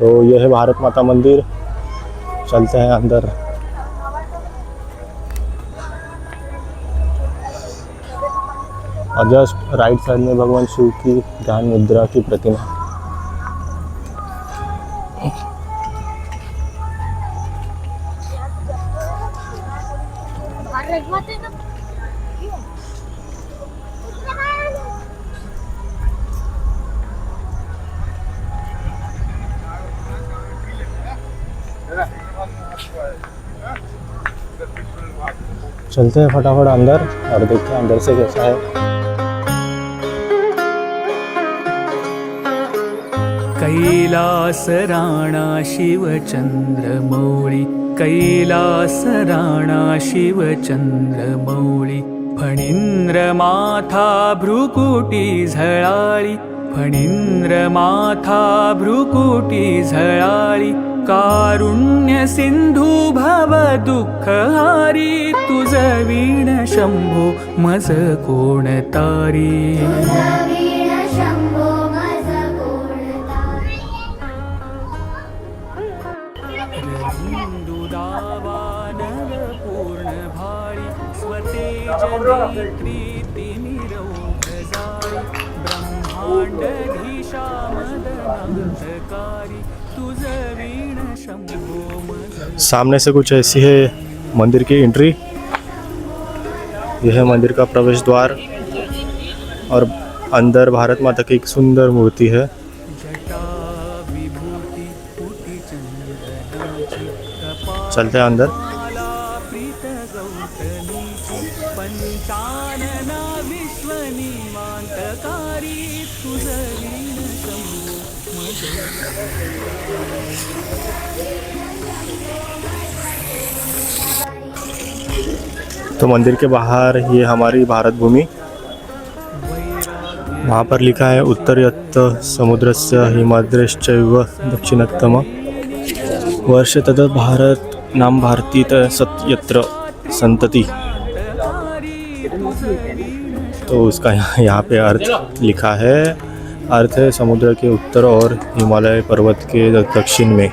तो यह है भारत माता मंदिर। चलते हैं अंदर। और जस्ट राइट साइड में भगवान शिव की ध्यान मुद्रा की प्रतिमा। चलते हैं फटाफट अंदर और देखते हैं अंदर से कैसा है। कैलास राणा शिवचंद्रमौळी, कैलास राणा शिवचंद्रमौळी, फणींद्र माथा भ्रुकुटी झळाळी, फणींद्र माथा भ्रुकुटी झळाळी, कारुण्य सिंधू भव दुःखहारी, तुझ वीण शंभो मज कोण तारी। पूर्ण भाळी स्वतेज नेत्री निरौघजाळी, ब्रह्मांडधीशा मदनांतकारी, तुझ वीण शंभो मज। सामने से कुछ ऐसी है मंदिर की एंट्री। यह है मंदिर का प्रवेश द्वार और अंदर भारत माता की एक सुंदर मूर्ति है। चलते हैं अंदर। तो मंदिर के बाहर ये हमारी भारत भूमि। वहाँ पर लिखा है उत्तरयत्त समुद्रस्य हिमाद्रेश्चैव दक्षिणतम वर्ष तद भारत नाम भारती सत्यत्र संतति। तो उसका यहाँ पे अर्थ लिखा है। अर्थ है समुद्र के उत्तर और हिमालय पर्वत के दक्षिण में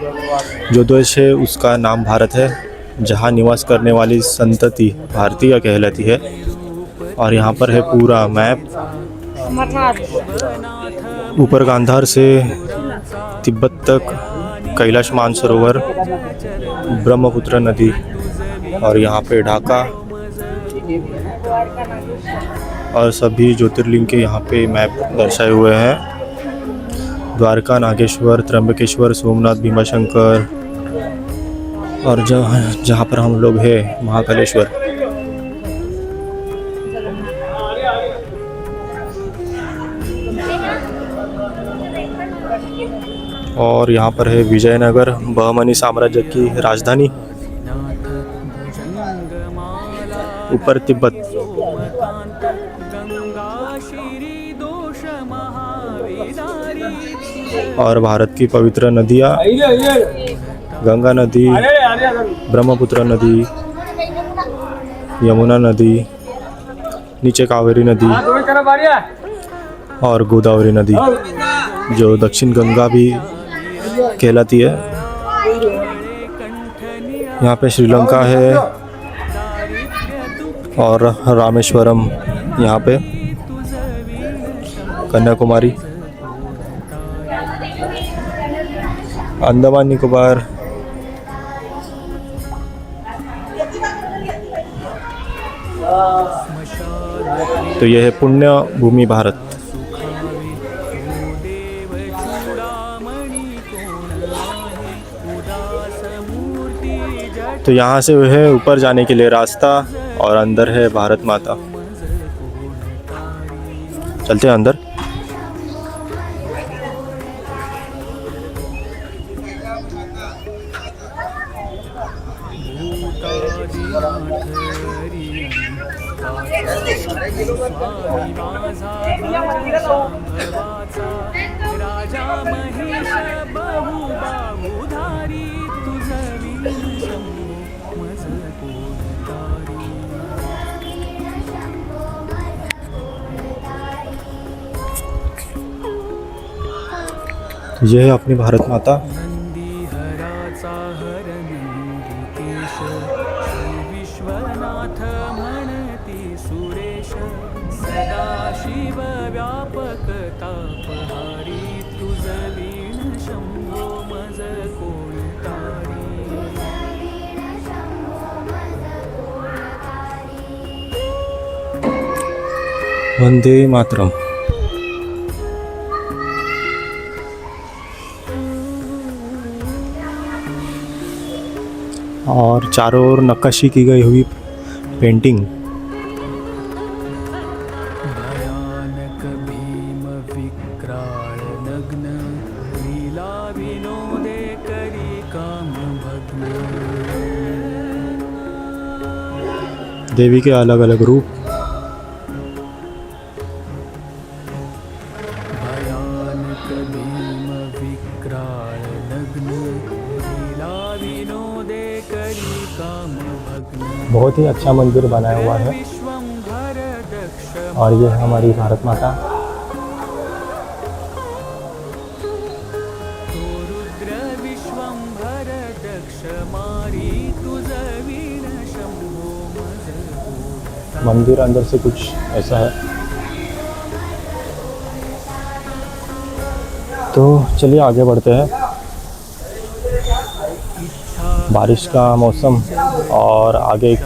जो देश है उसका नाम भारत है, जहाँ निवास करने वाली संतति भारतीय कहलाती है। और यहाँ पर है पूरा मैप। ऊपर गांधार से तिब्बत तक कैलाश मानसरोवर, ब्रह्मपुत्र नदी और यहाँ पे ढाका और सभी ज्योतिर्लिंग के यहाँ पे मैप दर्शाए हुए हैं। द्वारका, नागेश्वर, त्र्यंबकेश्वर, सोमनाथ, भीमाशंकर और जहाँ पर हम लोग हैं महाकालेश्वर। और यहाँ पर है विजयनगर, बहमनी साम्राज्य की राजधानी। ऊपर तिब्बत और भारत की पवित्र नदियाँ, गंगा नदी, ब्रह्मपुत्र नदी, यमुना नदी, नीचे कावेरी नदी और गोदावरी नदी जो दक्षिण गंगा भी कहलाती है। यहाँ पे श्रीलंका है और रामेश्वरम, यहाँ पे कन्याकुमारी, अंडमान निकोबार, तो यह है पुण्य भूमि भारत। तो यहाँ से है ऊपर जाने के लिए रास्ता और अंदर है भारत माता। चलते हैं अंदर। राजा महेश बहु बाहुधारी, तुझ वीण शंभो मज कोण तारी। यह है अपनी भारत माता। वंदे मातरम। और चारों ओर नक्काशी की गई हुई पेंटिंग। भयानक भीम विक्राळ नग्न लीला विनोदे करी काम भग्न देवी के अलग अलग रूप। भयानक भीम विक्राळ नग्न लीला विनोदे करी काम भग्न बहुत ही अच्छा मंदिर बनाया हुआ है। विश्वंभर दक्ष और ये है हमारी भारत माता। तो रुद्र विश्वंभर दक्ष मारी तुझ वीण शंभो मज मंदिर अंदर से कुछ ऐसा है। तो चलिए आगे बढ़ते हैं। बारिश का मौसम और आगे एक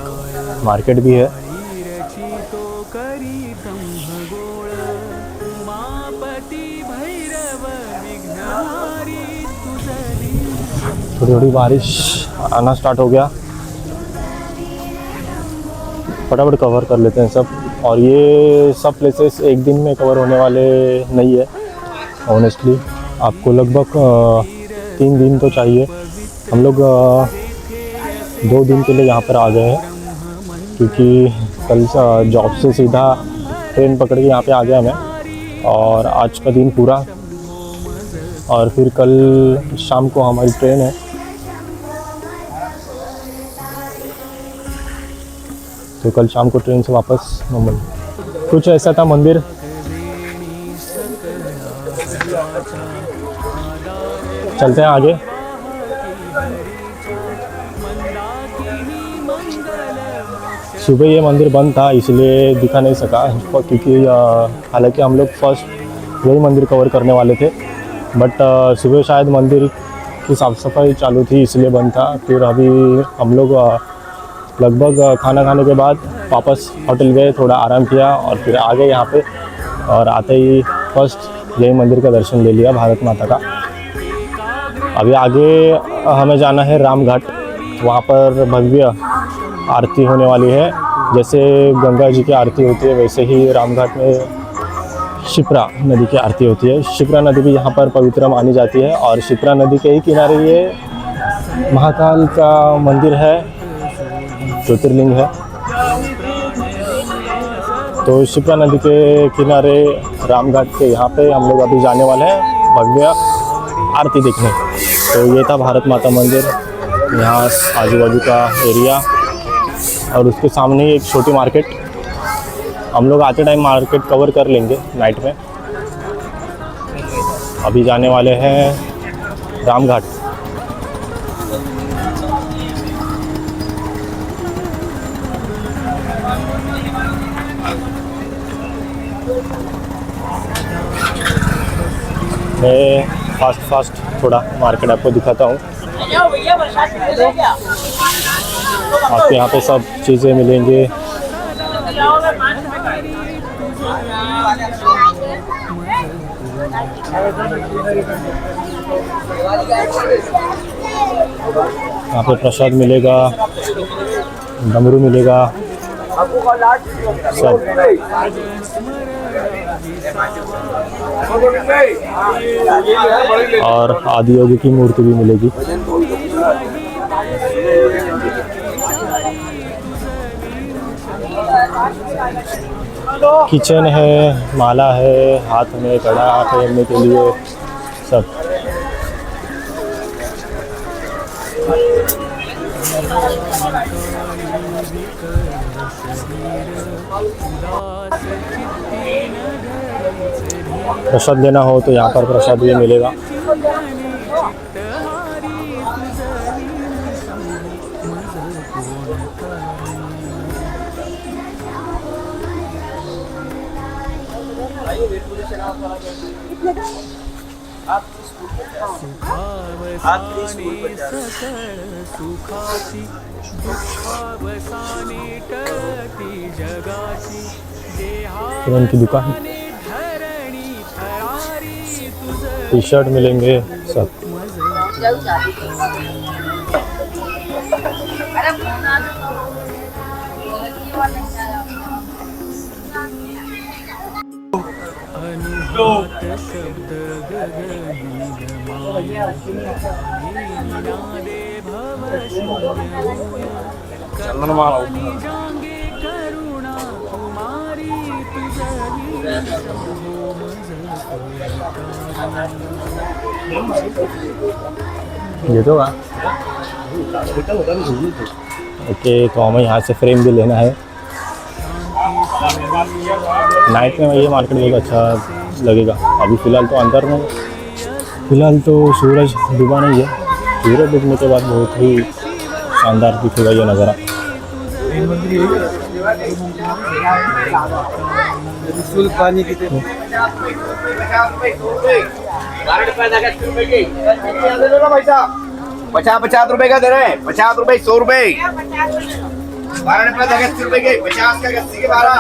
मार्केट भी है। रचितो करी ब्रह्मगोळ उमापती भैरव विघ्नहारी तुझरी थोड़ी थोड़ी बारिश आना स्टार्ट हो गया। फटाफट कवर कर लेते हैं सब। और ये सब प्लेसेस एक दिन में कवर होने वाले नहीं है ऑनेस्टली। आपको लगभग 3 दिन तो चाहिए। हम लोग 2 दिन के लिए यहाँ पर आ गए हैं क्योंकि कल जॉब से सीधा ट्रेन पकड़ के यहाँ पे आ गया मैं। और आज का दिन पूरा और फिर कल शाम को हमारी ट्रेन है। तो कल शाम को ट्रेन से वापस मुंबई। कुछ ऐसा था मंदिर। चलते हैं आगे। सुबह ये मंदिर बंद था इसलिए दिखा नहीं सका क्योंकि हालांकि हम लोग फर्स्ट यही मंदिर कवर करने वाले थे। बट सुबह शायद मंदिर की साफ़ सफाई चालू थी इसलिए बंद था। फिर अभी हम लोग लगभग खाना खाने के बाद वापस होटल गए, थोड़ा आराम किया और फिर आ गए यहाँ पे। और आते ही फर्स्ट यही मंदिर का दर्शन ले लिया भारत माता का। अभी आगे हमें जाना है रामघाट। वहाँ पर भव्य आरती होने वाली है। जैसे गंगा जी की आरती होती है वैसे ही रामघाट में शिप्रा नदी की आरती होती है। शिप्रा नदी भी यहाँ पर पवित्र मानी जाती है। और शिप्रा नदी के ही किनारे ये महाकाल का मंदिर है, ज्योतिर्लिंग है। तो शिप्रा नदी के किनारे रामघाट के यहाँ पे हम लोग अभी जाने वाले हैं भव्य आरती देखने। तो ये था भारत माता मंदिर, यहाँ आजू बाजू का एरिया और उसके सामने एक छोटी मार्केट। हम लोग आते टाइम मार्केट कवर कर लेंगे नाइट में। अभी जाने वाले हैं रामघाट। मैं फास्ट थोड़ा मार्केट आपको दिखाता हूँ। आपको यहाँ पे सब चीज़ें मिलेंगे। यहाँ पे प्रसाद मिलेगा, डमरू मिलेगा सब। और आदियोगी की मूर्ति भी मिलेगी। किचन है, माला है, हाथ में कड़ा पहनने के लिए सब। प्रसाद लेना हो तो यहाँ पर प्रसाद भी मिलेगा। सुखावसाने टळती जगाची फिर की दुकान, टी शर्ट मिलेंगे सब। शब्द गगनी नादे भव जांगे करुणा कुमारी ये तो ओके, तो हमें यहाँ से फ्रेम भी लेना है। नाइट में ये मार्केट बहुत अच्छा लगेगा। अभी फ़िलहाल तो अंदर में, फ़िलहाल तो सूरज डूबा नहीं है। सूरज डूबने के बाद बहुत ही शानदार दिखेगा ये नज़ारा। पानी की 50 रुपए का दे रहे हैं। 50 रुपए, 100 रुपए, 12 रुपए 80 रुपए के, 50 का 80 के 12।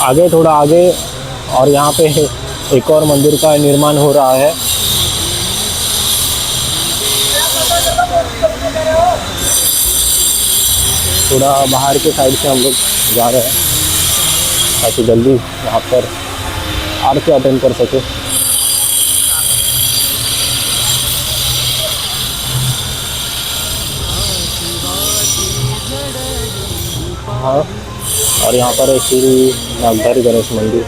आगे थोड़ा आगे, और यहाँ पे एक और मंदिर का निर्माण हो रहा है। थोड़ा बाहर के साइड से हम लोग जा रहे हैं ताकि जल्दी वहाँ पर आरती अटेंड कर सके। हाँ, और यहाँ पर श्री नागधारी गणेश मंदिर।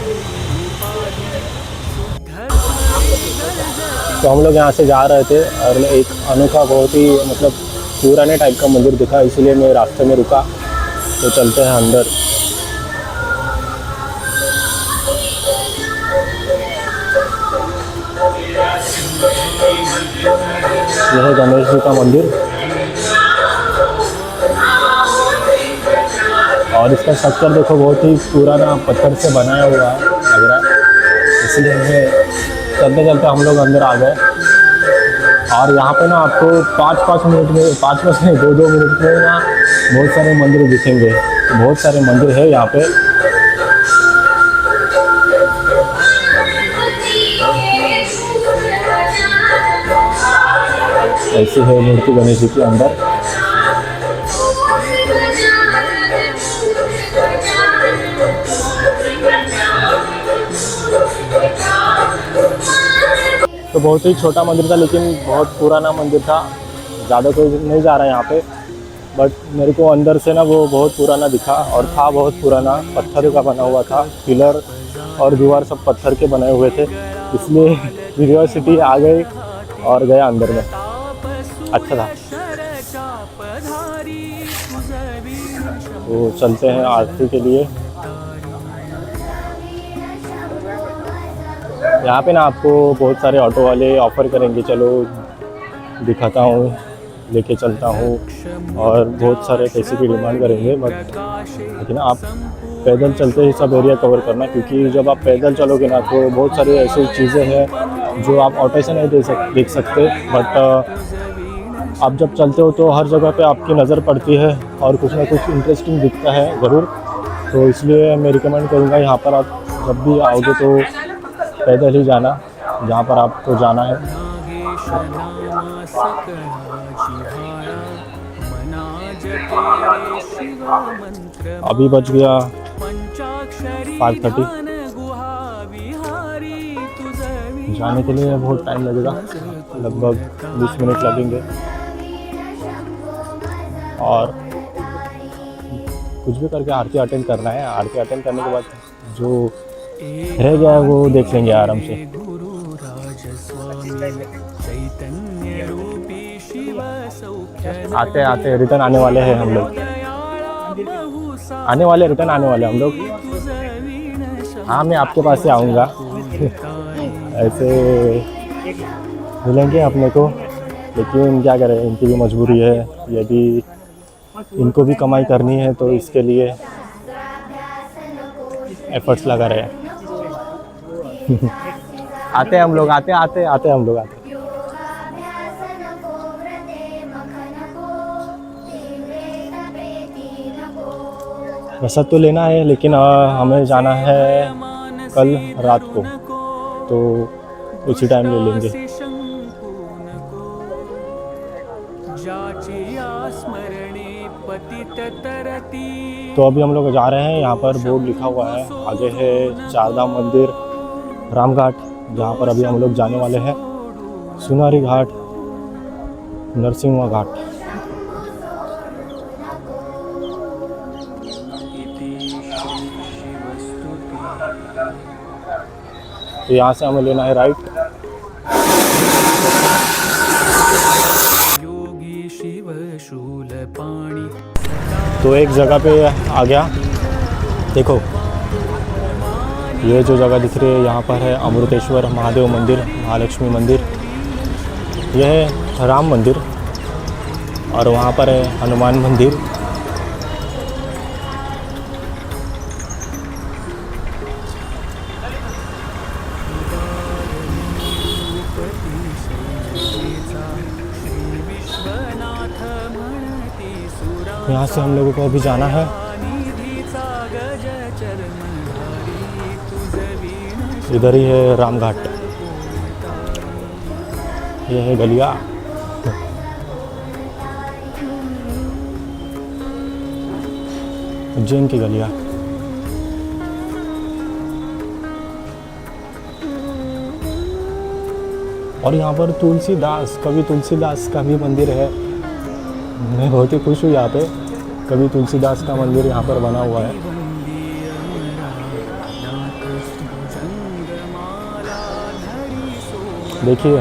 तो हम लोग यहाँ से जा रहे थे और एक अनोखा बहुत ही मतलब पुराने टाइप का मंदिर दिखा, इसलिए मैं रास्ते में रुका। तो चलते हैं अंदर। यह है गणेश जी का मंदिर और इसका स्ट्रक्चर देखो, बहुत ही पुराना पत्थर से बनाया हुआ है लग रहा है। इसलिए चलते चलते हम लोग अंदर आ गए। और यहाँ पे ना आपको 5-5 मिनट में, 5-5 नहीं, 2-2 मिनट में ना बहुत सारे मंदिर दिखेंगे। बहुत सारे मंदिर है यहाँ पे। ऐसी है मूर्ति गणेश जी के अंदर। तो बहुत ही छोटा मंदिर था, लेकिन बहुत पुराना मंदिर था। ज़्यादा कोई नहीं जा रहा है यहाँ पे, बट मेरे को अंदर से ना वो बहुत पुराना दिखा और था बहुत पुराना। पत्थर का बना हुआ था, पिलर और दीवार सब पत्थर के बनाए हुए थे। इसलिए क्यूरियोसिटी आ गई और गया अंदर में। अच्छा था। तो चलते हैं आरती के लिए। यहाँ पे ना आपको बहुत सारे ऑटो वाले ऑफ़र करेंगे, चलो दिखाता हूँ, लेके चलता हूँ, और बहुत सारे पैसे की डिमांड करेंगे। बट लेकिन आप पैदल चलते ही सब एरिया कवर करना, क्योंकि जब आप पैदल चलोगे ना तो बहुत सारी ऐसी चीज़ें हैं जो आप ऑटो से नहीं देख सकते। बट आप जब चलते हो तो हर जगह पे आपकी नज़र पड़ती है और कुछ ना कुछ इंटरेस्टिंग दिखता है ज़रूर। तो इसलिए मैं रिकमेंड करूँगा, यहाँ पर आप जब भी आओगे तो पैदल ही जाना जहाँ पर आपको जाना है। अभी बज गया 5:30। जाने के लिए बहुत टाइम लगेगा, लगभग 20 मिनट लगेंगे। और कुछ भी करके आरती अटेंड करना है। आरती अटेंड करने के बाद जो रह गया है वो देख लेंगे आराम से। आते आते रिटर्न आने वाले हैं हम लोग, रिटर्न आने वाले हम लोग। हाँ, मैं आपके पास से आऊँगा। ऐसे मिलेंगे अपने को, लेकिन क्या करें, इनकी भी मजबूरी है। यदि इनको भी कमाई करनी है तो इसके लिए एफर्ट्स लगा रहे हैं। आते हैं हम लोग, आते हम लोग आते। प्रसाद तो लेना है, लेकिन हमें जाना है कल रात को, तो उसी टाइम ले लेंगे। तो अभी हम लोग जा रहे हैं, यहाँ पर बोर्ड लिखा हुआ है, आगे है चारधाम मंदिर, रामघाट, जहाँ पर अभी हम लोग जाने वाले हैं, सुनारी घाट, नरसिंह घाट। तो यहाँ से हमें लेना है राइट। तो एक जगह पे आ गया, देखो ये जो जगह दिख रही है यहाँ पर है अमृतेश्वर महादेव मंदिर, महालक्ष्मी मंदिर, यह है राम मंदिर, और वहाँ पर है हनुमान मंदिर। यहाँ से हम लोगों को अभी जाना है, इधर ही है रामघाट, ये है गलिया। उज्जैन की गलिया। और यहाँ पर तुलसीदास, कवि तुलसीदास का भी मंदिर है। मैं बहुत ही खुश हूँ यहाँ पे, कवि तुलसीदास का मंदिर यहाँ पर बना हुआ है। देखिए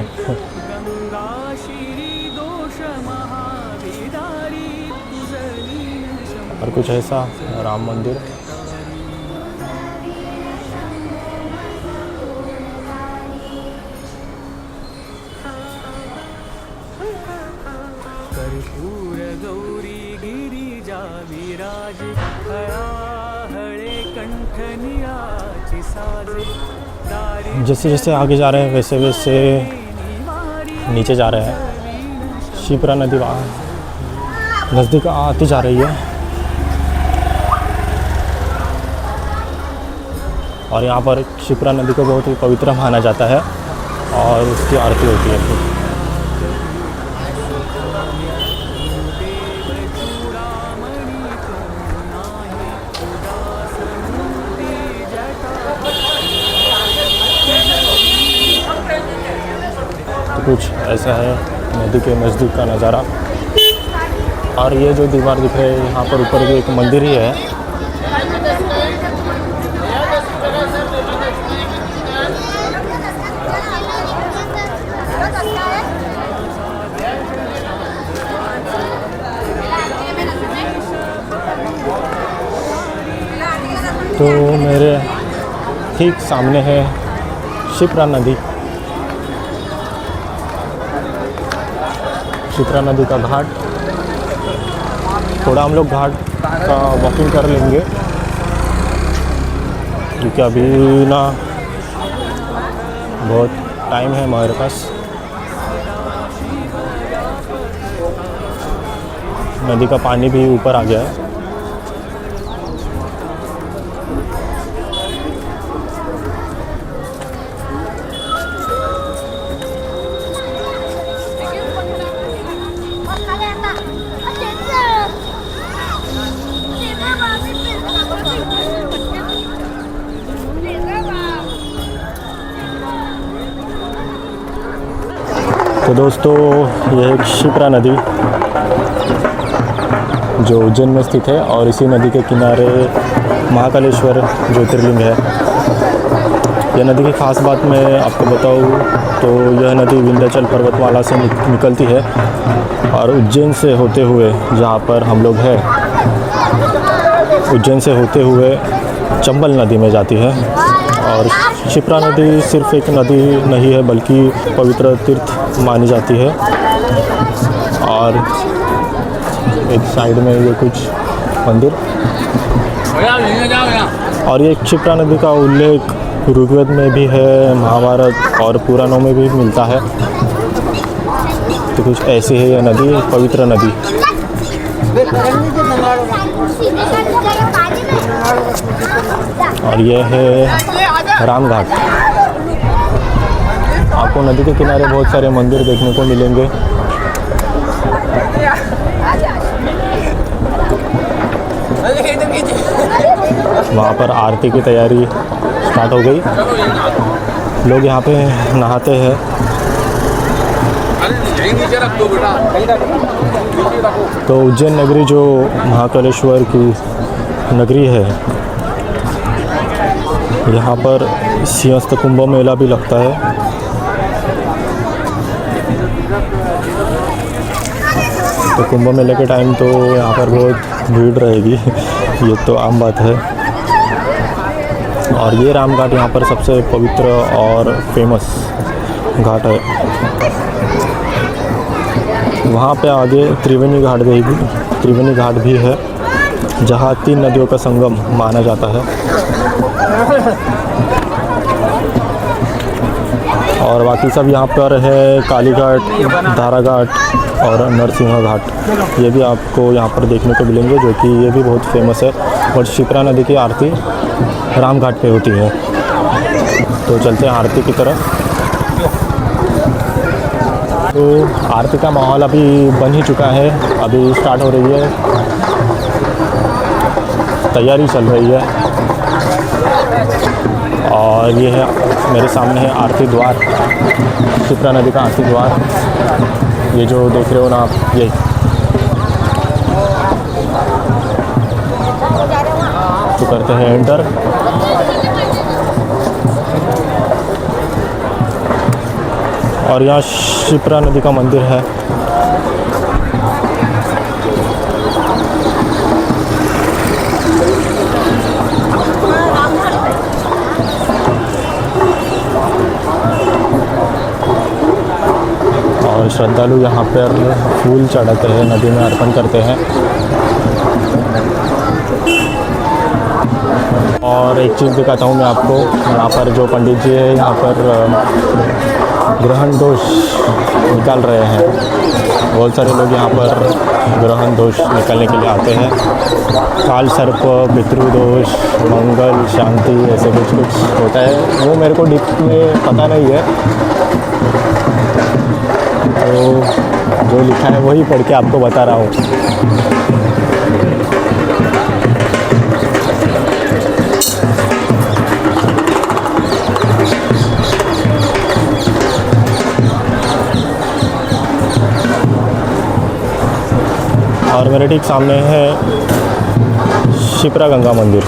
और कुछ ऐसा राम मंदिर। कर्पूर गौरी गिरिजा विराज हळे कंठ निराची साजे। जैसे जैसे आगे जा रहे हैं वैसे वैसे नीचे जा रहे हैं। शिप्रा नदी नज़दीक आती जा रही है, और यहाँ पर शिप्रा नदी को बहुत ही पवित्र माना जाता है और उसकी आरती होती है। तो कुछ ऐसा है नदी के नज़दीक का नज़ारा। और ये जो दीवार दिख रही है यहाँ पर ऊपर भी एक मंदिर ही है। तो मेरे ठीक सामने है शिप्रा नदी, शिप्रा नदी का घाट। थोड़ा हम लोग घाट का वॉकिंग कर लेंगे, क्योंकि अभी ना बहुत टाइम है हमारे पास। नदी का पानी भी ऊपर आ गया है। तो दोस्तों ये एक शिप्रा नदी जो उज्जैन में स्थित है, और इसी नदी के किनारे महाकालेश्वर ज्योतिर्लिंग है। यह नदी की खास बात मैं आपको बताऊँ तो यह नदी विंध्याचल पर्वतमाला से निकलती है और उज्जैन से होते हुए, जहाँ पर हम लोग हैं, उज्जैन से होते हुए चंबल नदी में जाती है। और शिप्रा नदी सिर्फ एक नदी नहीं है बल्कि पवित्र तीर्थ मानी जाती है। और एक साइड में ये कुछ मंदिर, और ये शिप्रा नदी का उल्लेख ऋग्वेद में भी है, महाभारत और पुराणों में भी मिलता है। तो कुछ ऐसी है यह नदी, पवित्र नदी। और यह है रामघाट। आपको नदी के किनारे बहुत सारे मंदिर देखने को मिलेंगे। वहाँ पर आरती की तैयारी स्टार्ट हो गई। लोग यहाँ पे नहाते हैं। तो उज्जैन नगरी जो महाकालेश्वर की नगरी है, यहाँ पर सिंहस्थ कुंभ मेला भी लगता है। तो कुंभ मेले के टाइम तो यहाँ पर बहुत भीड़ रहेगी, ये तो आम बात है। और ये रामघाट यहाँ पर सबसे पवित्र और फेमस घाट है। वहाँ पे आगे त्रिवेणी घाट भी है, जहाँ 3 नदियों का संगम माना जाता है। और बाकी सब यहाँ पर है काली घाट, धारा घाट और नरसिंह घाट। ये भी आपको यहाँ पर देखने को मिलेंगे, जो कि ये भी बहुत फेमस है। और शिप्रा नदी की आरती राम घाट पे होती है। तो चलते हैं आरती की तरफ। तो आरती का माहौल अभी बन ही चुका है, अभी स्टार्ट हो रही है, तैयारी चल रही है। और ये है मेरे सामने है आरती द्वार, शिप्रा नदी का आरती द्वार। ये जो देख रहे हो ना आप, ये तो करते हैं एंटर। और यहाँ शिप्रा नदी का मंदिर है। और श्रद्धालु यहाँ पर फूल चढ़ाते हैं, नदी में अर्पण करते हैं। और एक चीज़ दिखाता हूँ मैं आपको, यहाँ पर जो पंडित जी है यहाँ पर ग्रहण दोष निकाल रहे हैं। बहुत सारे लोग यहाँ पर ग्रहण दोष निकालने के लिए आते हैं। काल सर्प, पितृदोष, मंगल, शांति, ऐसे कुछ होता है। वो मेरे को डीप में पता नहीं है, तो जो लिखा है वही पढ़ के आपको बता रहा हूँ। और मेरे ठीक सामने है शिप्रा गंगा मंदिर।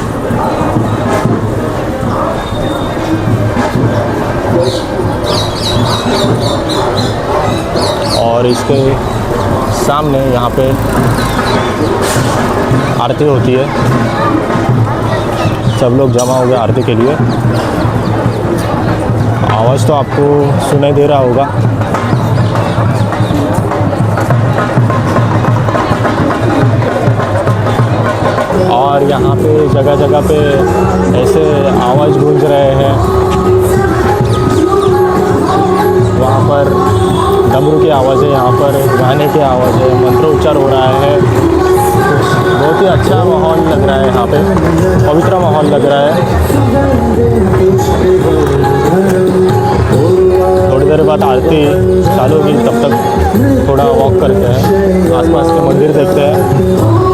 और इसके सामने यहाँ पे आरती होती है। सब लोग जमा हो गए आरती के लिए। आवाज़ तो आपको सुनाई दे रहा होगा। और यहाँ पे जगह जगह पे ऐसे आवाज़ गूंज रहे हैं। वहाँ पर डमरू की आवाज़ है, यहाँ पर गाने की आवाज़ है, मंत्रोच्चार हो रहा है। बहुत ही अच्छा माहौल लग रहा है, यहाँ पे पवित्र माहौल लग रहा है। थोड़ी देर बाद आरती चालू होगी, तब तक थोड़ा वॉक करते हैं, आसपास के मंदिर देखते हैं।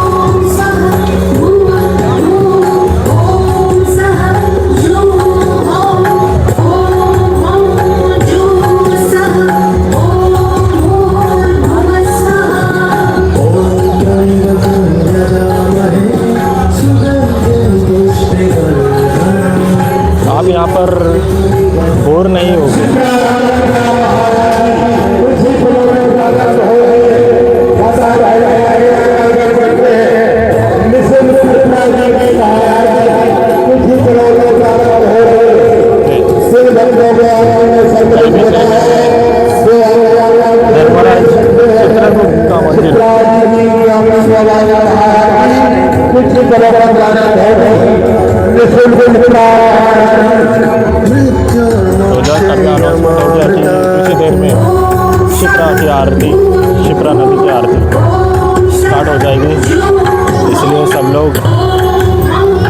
आप यहाँ पर बोर नहीं होगे। मंदिर आरती, शिप्रा नदी की आरती स्टार्ट हो जाएगी, इसलिए सब लोग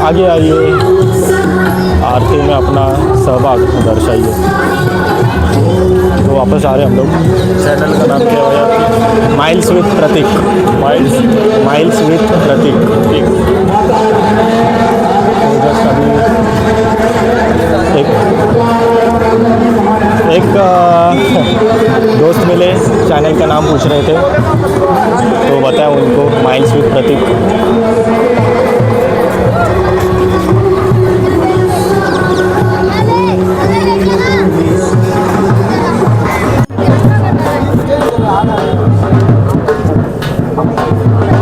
आगे आइए, आरती में अपना सहभाग दर्शाइए। तो वापस आ रहे हैं हम लोग। चैनल का नाम क्या है? Miles with Prateek. Miles with Prateek. तो जस्ट अभी एक दोस्त मिले, चैनल का नाम पूछ रहे थे, तो बताया उनको माइल्स विथ प्रतीक।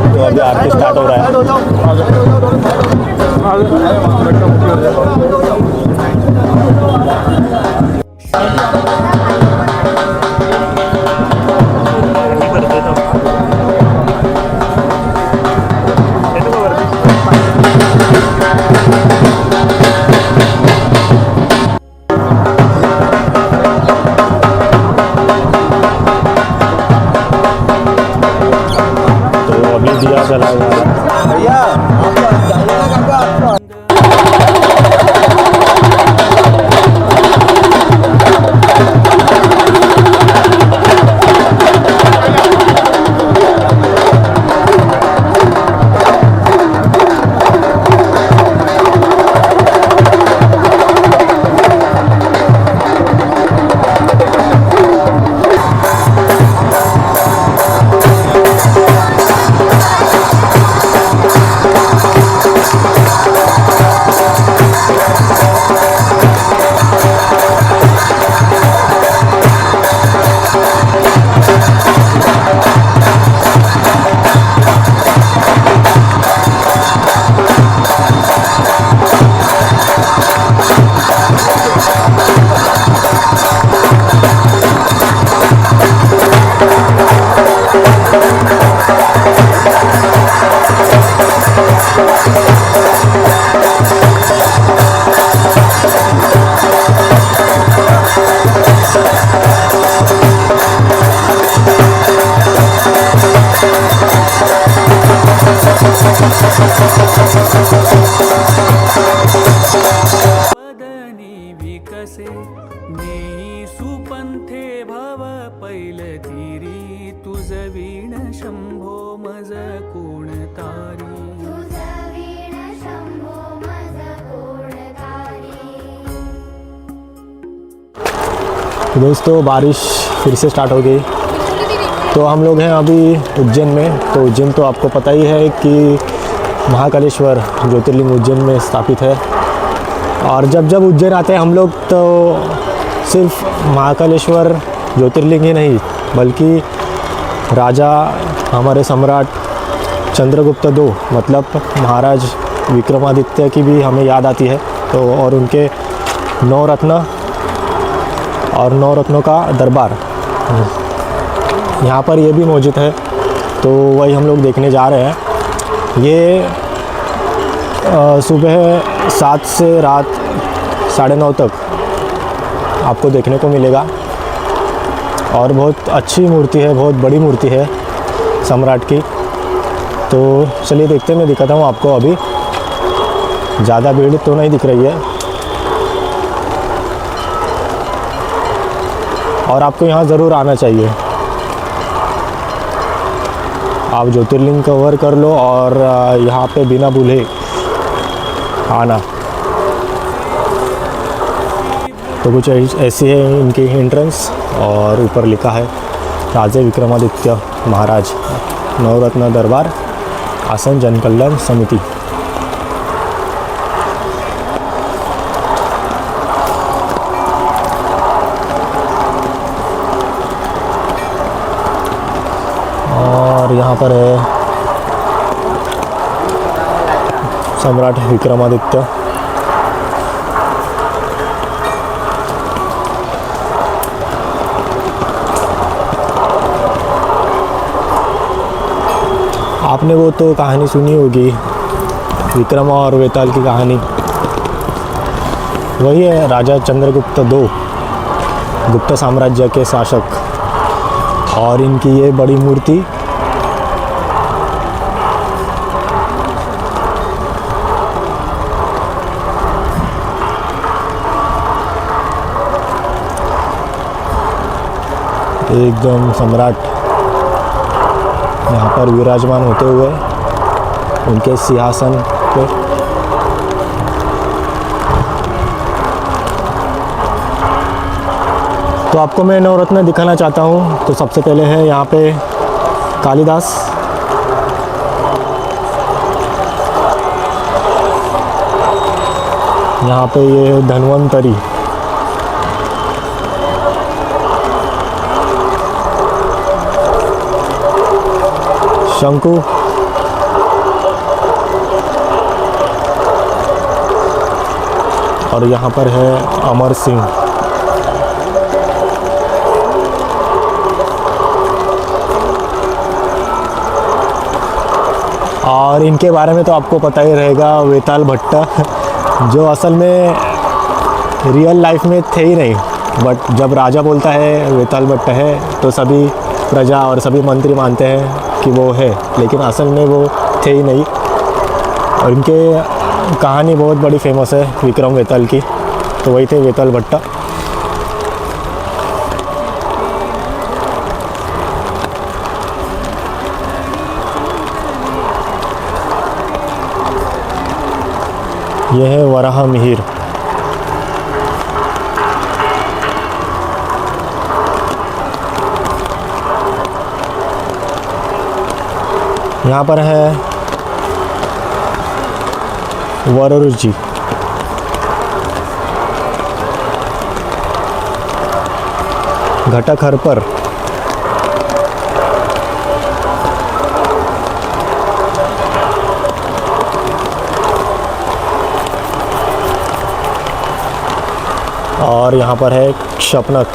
तो अभी आरती स्टार्ट हो रहा तो अभी दिया जलाएगा। वदनी विकसे नेई सुपंथे भव पैल धीरी तुझ वीण शंभो मज कोण तारी तो दोस्तों बारिश फिर से स्टार्ट हो गई। तो हम लोग हैं अभी उज्जैन में। तो उज्जैन तो आपको पता ही है कि महाकालेश्वर ज्योतिर्लिंग उज्जैन में स्थापित है। और जब जब उज्जैन आते हैं हम लोग तो सिर्फ महाकालेश्वर ज्योतिर्लिंग ही नहीं बल्कि राजा हमारे सम्राट चंद्रगुप्त II मतलब महाराज विक्रमादित्य की भी हमें याद आती है। तो और उनके 9 रत्न और 9 रत्नों का दरबार यहाँ पर ये भी मौजूद है। तो वही हम लोग देखने जा रहे हैं। ये सुबह 7 से रात 9:30 तक आपको देखने को मिलेगा। और बहुत अच्छी मूर्ति है, बहुत बड़ी मूर्ति है सम्राट की। तो चलिए देखते हैं, मैं दिखाता हूँ आपको। अभी ज़्यादा भीड़ तो नहीं दिख रही है और आपको यहाँ ज़रूर आना चाहिए। आप ज्योतिर्लिंग कवर कर लो और यहाँ पे बिना भूले आना। तो कुछ ऐसी है इनकी एंट्रेंस और ऊपर लिखा है राजे विक्रमादित्य महाराज नवरत्न दरबार आसन जन कल्याण समिति। और यहाँ पर है सम्राट विक्रमादित्य। आपने वो तो कहानी सुनी होगी, विक्रम और वेताल की कहानी। वही है राजा चंद्रगुप्त II, गुप्त साम्राज्य के शासक। और इनकी ये बड़ी मूर्ति एकदम सम्राट यहाँ पर विराजमान होते हुए उनके सिंहासन पे। तो आपको मैं नवरत्न दिखाना चाहता हूँ। तो सबसे पहले है यहाँ पे कालिदास, यहाँ पे ये धन्वंतरी, शंकु, और यहाँ पर है अमर सिंह। और इनके बारे में तो आपको पता ही रहेगा, वेताल भट्ट, जो असल में रियल लाइफ में थे ही नहीं, बट जब राजा बोलता है वेताल भट्ट है तो सभी प्रजा और सभी मंत्री मानते हैं कि वो है, लेकिन असल में वो थे ही नहीं। और इनके कहानी बहुत बड़ी फेमस है विक्रम वेताल की, तो वही थे वेताल भट्ट। यह है वराह मिहिर। यहाँ पर है वरुण जी, घटक हरपर, और यहाँ पर है क्षपनक।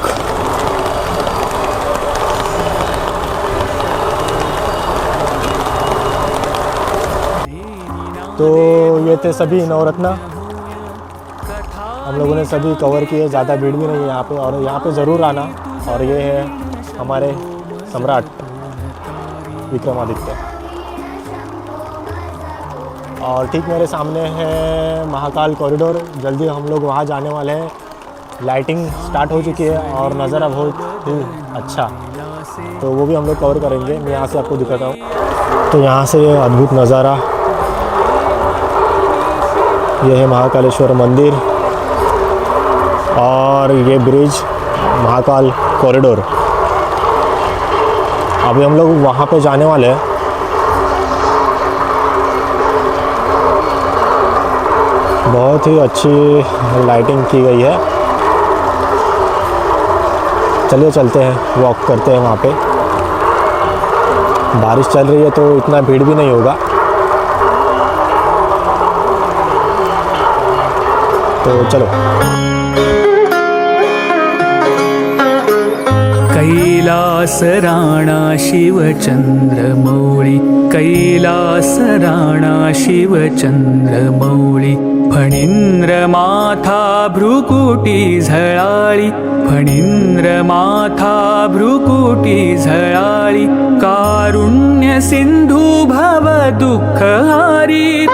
तो ये थे सभी नवरत्न, हम लोगों ने सभी कवर किए, ज़्यादा भीड़ भी नहीं है यहाँ पे, और यहाँ पे ज़रूर आना। और ये है हमारे सम्राट विक्रमादित्य। और ठीक मेरे सामने है महाकाल कॉरिडोर, जल्दी हम लोग वहाँ जाने वाले हैं। लाइटिंग स्टार्ट हो चुकी है और नज़ारा बहुत ही अच्छा, तो वो भी हम लोग कवर करेंगे। मैं यहाँ से आपको दिखाता हूँ। तो यहाँ से ये अद्भुत नज़ारा, यह है महाकालेश्वर मंदिर और ये ब्रिज महाकाल कॉरिडोर। अभी हम लोग वहाँ पे जाने वाले हैं। बहुत ही अच्छी लाइटिंग की गई है। चलिए चलते हैं, वॉक करते हैं वहाँ पे। बारिश चल रही है तो इतना भीड़ भी नहीं होगा, तो चलो। कैलास राणा शिवचंद्रमौळी, कैलास राणा शिवचंद्रमौळी, फणींद्र माथा भ्रुकुटी झळाळी, फणींद्र माथा भ्रुकुटी झळाळी, कारुण्य सिंधू भव दुःखहारी,